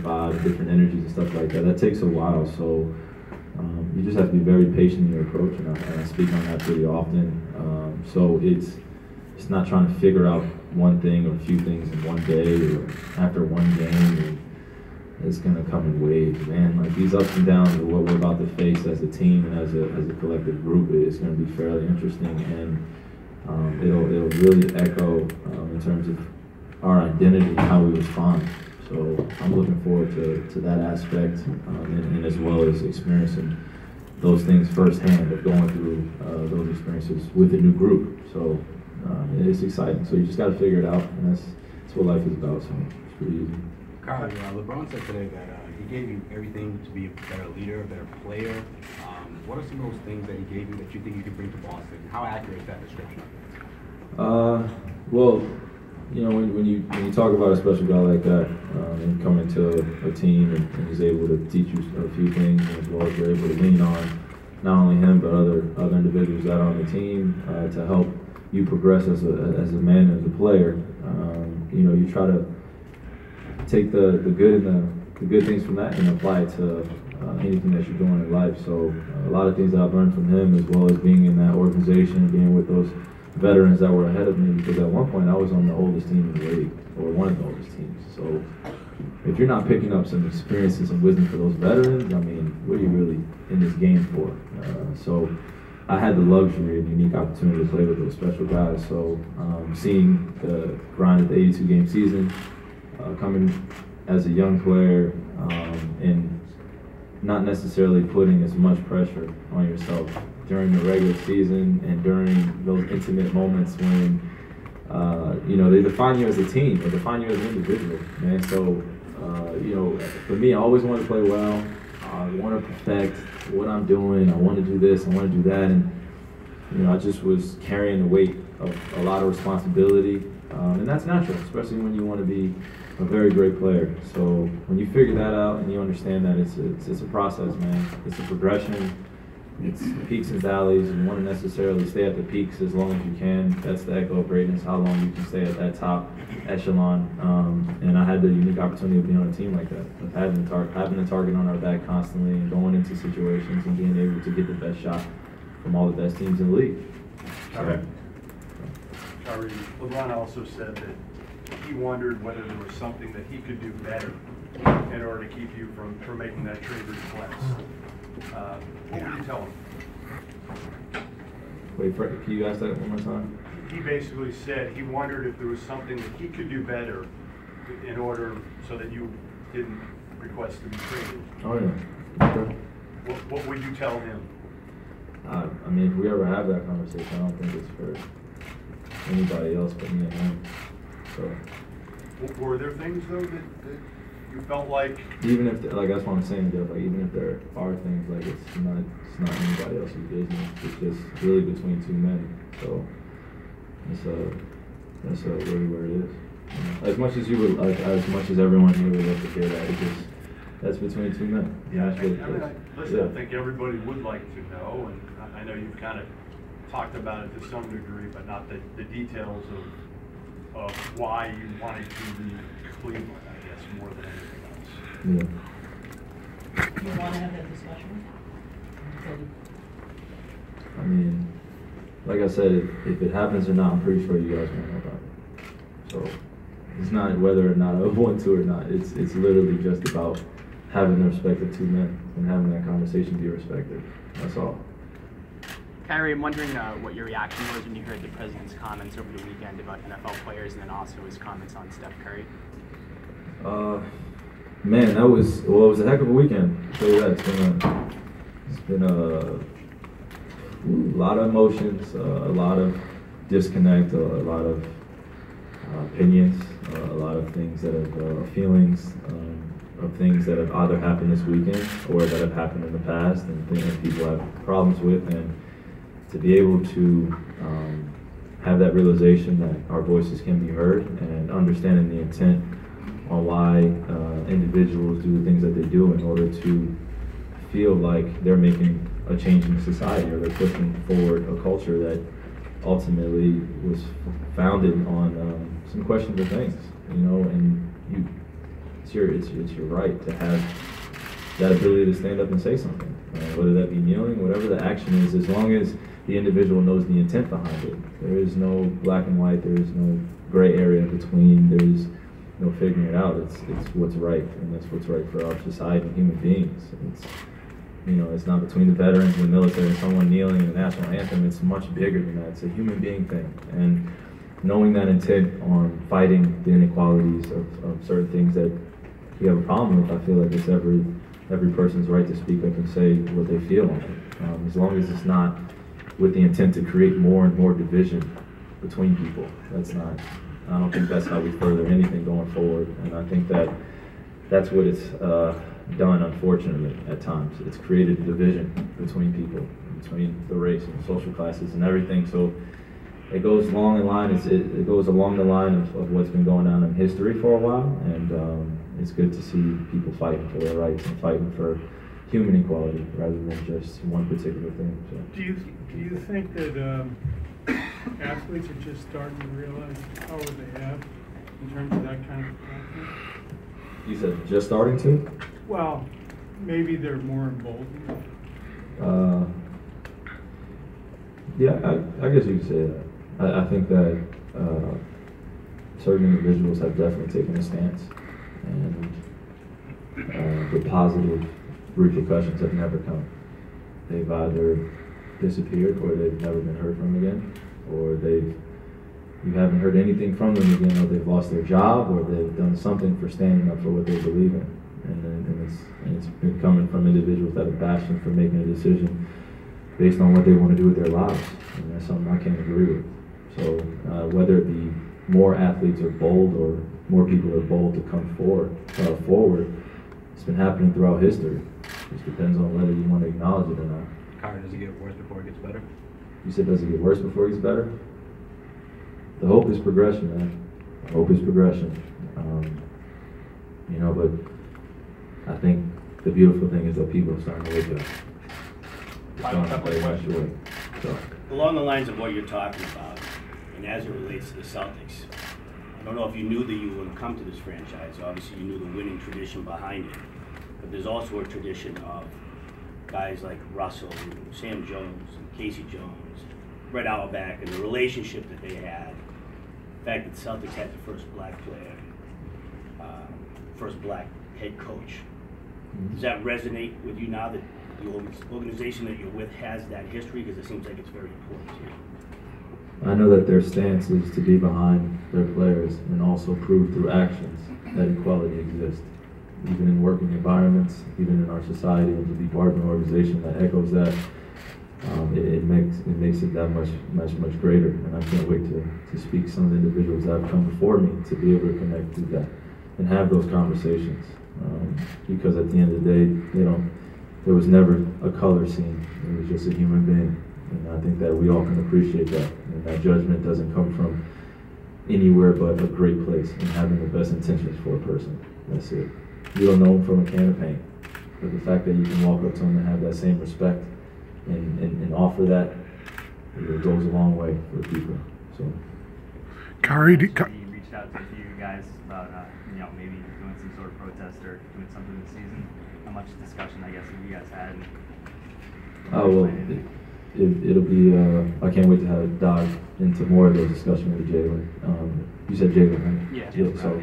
vibe and different energies and stuff like that. That takes a while, so you just have to be very patient in your approach, and I speak on that pretty often. So it's not trying to figure out one thing or a few things in one day or after one game. And it's gonna come in waves, man. Like these ups and downs of what we're about to face as a team and as a collective group, it's gonna be fairly interesting, and it'll really echo in terms of our identity and how we respond. So I'm looking forward to that aspect, and as well as experiencing those things firsthand of going through those experiences with a new group. So it's exciting. So you just got to figure it out, and that's what life is about. So it's pretty easy. Kyrie, LeBron said today that he gave you everything to be a better leader, a better player. What are some of those things that he gave you that you think you could bring to Boston? How accurate is that description? Well, you know, when you talk about a special guy like that and coming to a team and he's able to teach you a few things, as well as you're able to lean on not only him but other individuals that are on the team to help you progress as a man and as a player. You know, you try to take the good and the good things from that and apply it to anything that you're doing in life. So a lot of things that I've learned from him, as well as being in that organization, being with those veterans that were ahead of me, because at one point I was on the oldest team in the league, or one of the oldest teams. So if you're not picking up some experiences and wisdom for those veterans, I mean, what are you really in this game for? So I had the luxury and unique opportunity to play with those special guys. So seeing the grind of the 82-game season, coming as a young player, and not necessarily putting as much pressure on yourself during the regular season and during those intimate moments when, you know, they define you as a team, they define you as an individual, man. So, you know, for me, I always want to play well. I want to perfect what I'm doing. I want to do this, I want to do that. And, you know, I just was carrying the weight of a lot of responsibility. And that's natural, especially when you want to be a very great player. So when you figure that out and you understand that it's a process, man. It's a progression. It's peaks and valleys. You want to necessarily stay at the peaks as long as you can. That's the echo of greatness, how long you can stay at that top echelon. And I had the unique opportunity of being on a team like that, of having a target on our back constantly and going into situations and being able to get the best shot from all the best teams in the league. Okay. Kyrie, LeBron also said that he wondered whether there was something that he could do better in order to keep you from making that trade request. What would you tell him? Wait, can you ask that one more time? He basically said he wondered if there was something that he could do better in order so that you didn't request to be traded. Oh, yeah. Okay. What would you tell him? I mean, if we ever have that conversation, I don't think it's for anybody else but me and him. So. Were there things, though, that you felt like? Even if, like, that's what I'm saying, Jeff, like, even if there are things, like, it's not anybody else's business. It's just really between two men. So that's really where it is. You know, as much as you would, like, as much as everyone here would love to hear that, it's just, that's between two men. Yeah, Yeah. I think everybody would like to know, and I know you've kind of talked about it to some degree, but not the details of why you wanted to leave Cleveland, I guess, more than anything else. Yeah. Do you want to have that discussion? I mean, like I said, if it happens or not, I'm pretty sure you guys won't know about it. So it's not whether or not I want to or not. It's literally just about having the respect of two men and having that conversation be respected. That's all. Kyrie, I'm wondering what your reaction was when you heard the president's comments over the weekend about NFL players, and then also his comments on Steph Curry. Man, it was a heck of a weekend. I'll tell you that. It's been a lot of emotions, a lot of disconnect, a lot of opinions, a lot of things that have feelings of things that have either happened this weekend or that have happened in the past, and things that people have problems with, and to be able to have that realization that our voices can be heard, and understanding the intent on why individuals do the things that they do in order to feel like they're making a change in society, or they're pushing forward a culture that ultimately was founded on some questionable things, you know. And it's your right to have that ability to stand up and say something, whether that be kneeling, whatever the action is, as long as the individual knows the intent behind it. There is no black and white, there is no gray area between, there is no figuring it out. It's what's right, and that's what's right for our society and human beings. It's not between the veterans and the military and someone kneeling in the national anthem. It's much bigger than that. It's a human being thing. And knowing that intent on fighting the inequalities of certain things that you have a problem with, I feel like it's every person's right to speak up and say what they feel on it. As long as it's not with the intent to create more and more division between people. I don't think that's how we further anything going forward. And I think that's what it's done, unfortunately, at times. It's created division between people, between the race and social classes and everything. So it goes along the line. It goes along the line of what's been going on in history for a while, and it's good to see people fighting for their rights and fighting for human equality rather than just one particular thing. So. Do you think that athletes are just starting to realize the power they have in terms of that kind of platform? You said just starting to? Well, maybe they're more emboldened. Yeah, I guess you could say that. I think that certain individuals have definitely taken a stance, and the positive repercussions have never come. They've either disappeared, or they've never been heard from again, or you haven't heard anything from them again, or they've lost their job, or they've done something for standing up for what they believe in. And it's been coming from individuals that have bashed them for making a decision based on what they want to do with their lives, and that's something I can't agree with. So whether it be more athletes are bold or more people are bold to come forward, it's been happening throughout history. It just depends on whether you want to acknowledge it or not. Kyrie, does it get worse before it gets better? You said, does it get worse before it gets better? The hope is progression, man. Hope is progression. But I think the beautiful thing is that people are starting to wake up. So. Along the lines of what you're talking about, and as it relates to the Celtics, I don't know if you knew that you would come to this franchise. Obviously, you knew the winning tradition behind it. But there's also a tradition of guys like Russell, and Sam Jones, and Casey Jones, Red Auerbach, and the relationship that they had. The fact that the Celtics had the first black player, first black head coach. Does that resonate with you now that the organization that you're with has that history? Because it seems like it's very important to you. I know that their stance is to be behind their players and also prove through actions that equality exists. Even in working environments, even in our society, and to be part of an organization that echoes that, it makes it that much greater. And I can't wait to speak to some of the individuals that have come before me to be able to connect through that and have those conversations. Because at the end of the day, there was never a color scene. It was just a human being. And I think that we all can appreciate that. And that judgment doesn't come from anywhere but a great place and having the best intentions for a person. That's it. You don't know them from a can of paint. But the fact that you can walk up to them and have that same respect and offer that, it goes a long way for people. So, Kyrie, You reached out to a few guys about maybe doing some sort of protest or doing something this season. How much discussion, I guess, have you guys had? Oh, well, it'll be, I can't wait to dive into more of those discussions with Jalen. You said Jalen, right? Yeah. So,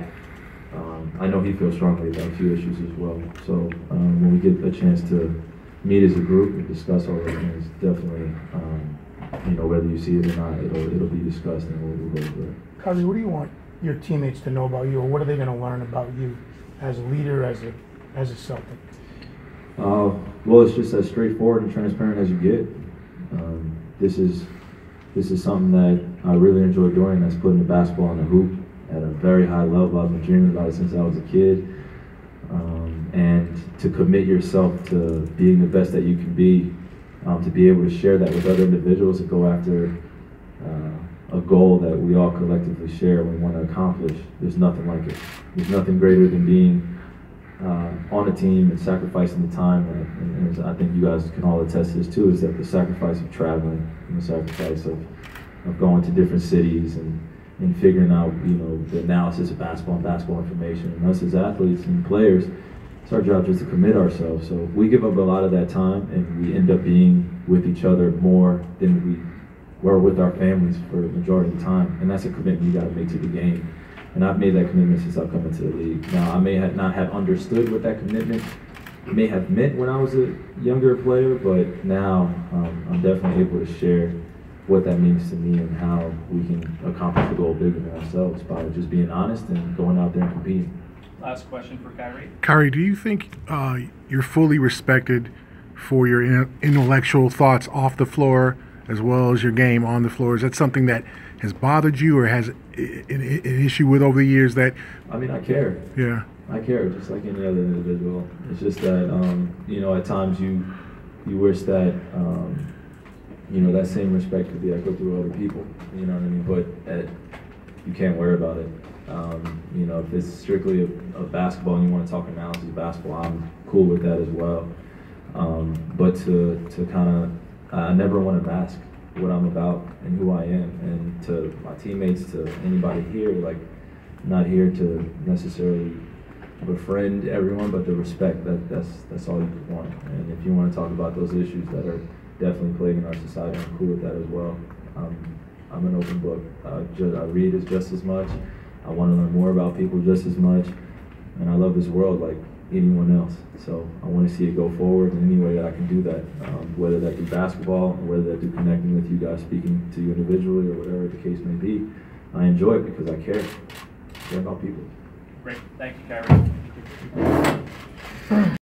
I know he feels strongly about a few issues as well. So when we get a chance to meet as a group and discuss all those things, definitely, whether you see it or not, it'll be discussed and we'll go over it. Kyrie, what do you want your teammates to know about you, or what are they going to learn about you as a leader, as a Celtic? Well, it's just as straightforward and transparent as you get. This is something that I really enjoy doing. That's putting the basketball in the hoop at a very high level. I've been dreaming about it since I was a kid. And to commit yourself to being the best that you can be, to be able to share that with other individuals, to go after a goal that we all collectively share and we want to accomplish. There's nothing like it. There's nothing greater than being on a team and sacrificing the time. And I think you guys can all attest to this too, is that the sacrifice of traveling and the sacrifice of going to different cities and in figuring out, you know, the analysis of basketball and basketball information. And us as athletes and players, it's our job just to commit ourselves. So we give up a lot of that time, and we end up being with each other more than we were with our families for the majority of the time. And that's a commitment you got to make to the game. And I've made that commitment since I've come into the league. Now, I may not have understood what that commitment may have meant when I was a younger player, but now I'm definitely able to share what that means to me and how we can accomplish the goal bigger than ourselves by just being honest and going out there and competing. Last question for Kyrie. Kyrie, do you think you're fully respected for your intellectual thoughts off the floor as well as your game on the floor? Is that something that has bothered you or has an issue with over the years that... I mean, I care. Yeah. I care just like any other individual. It's just that, you know, at times you wish that, you know, that same respect could be echoed through other people, you know what I mean? But you can't worry about it. You know, if it's strictly a basketball and you want to talk analysis of basketball, I'm cool with that as well. But to kind of, I never want to mask what I'm about and who I am. And to my teammates, to anybody here, like, I'm not here to necessarily befriend everyone, but the respect, that's all you want. And if you want to talk about those issues that are definitely plaguing our society, I'm cool with that as well. I'm an open book. I read as just as much. I want to learn more about people just as much. And I love this world like anyone else. So I want to see it go forward in any way that I can do that, whether that be basketball, or whether that be connecting with you guys, speaking to you individually, or whatever the case may be. I enjoy it because I care about people. Great. Thank you, Kyrie.